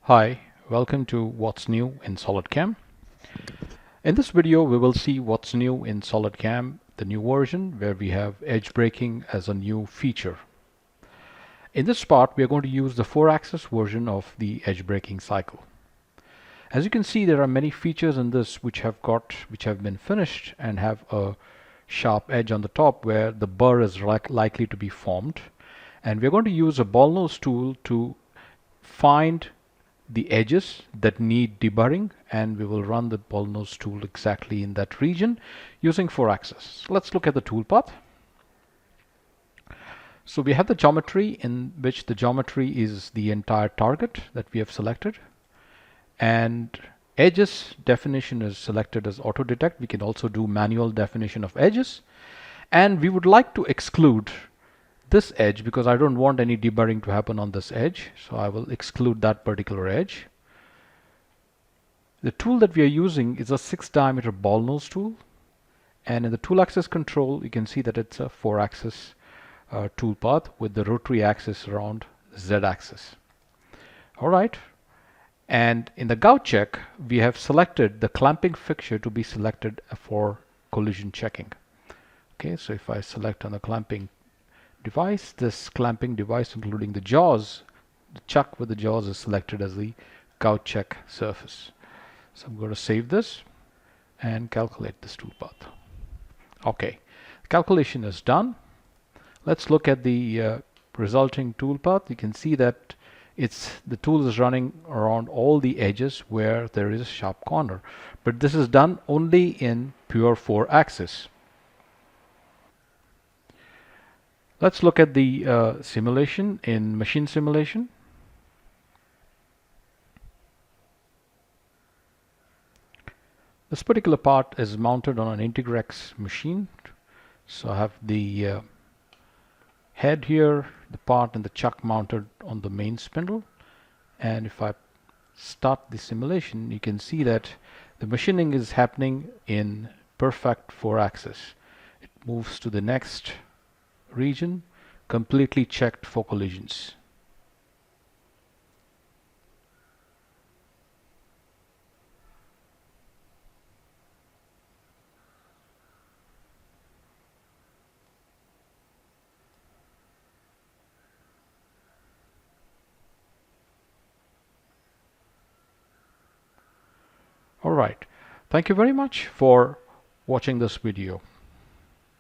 Hi, welcome to What's New in SolidCAM. In this video, we will see what's new in SolidCAM, the new version where we have edge braking as a new feature. In this part, we are going to use the 4-axis version of the edge braking cycle. As you can see, there are many features in this which have been finished and have a sharp edge on the top where the burr is likely to be formed. And we're going to use a ball nose tool to find the edges that need deburring, and we will run the ball nose tool exactly in that region using 4-axis. Let's look at the tool path. So we have the geometry, in which the geometry is the entire target that we have selected, and edges definition is selected as auto detect. We can also do manual definition of edges, and we would like to exclude this edge because I don't want any deburring to happen on this edge, so I will exclude that particular edge. The tool that we are using is a 6-diameter ball nose tool, and in the tool axis control you can see that it's a 4-axis tool path with the rotary axis around the Z-axis. Alright, and in the gouge check we have selected the clamping fixture to be selected for collision checking. Okay, so if I select on the clamping device, this clamping device including the jaws, the chuck with the jaws is selected as the gouge check surface. So I'm going to save this and calculate this tool path. Okay, calculation is done. Let's look at the resulting tool path. You can see that the tool is running around all the edges where there is a sharp corner, but this is done only in pure 4-axis. Let's look at the simulation in machine simulation. This particular part is mounted on an Integrex machine. So I have the head here, the part and the chuck mounted on the main spindle. And if I start the simulation, you can see that the machining is happening in perfect 4-axis. It moves to the next region, completely checked for collisions. Alright, thank you very much for watching this video.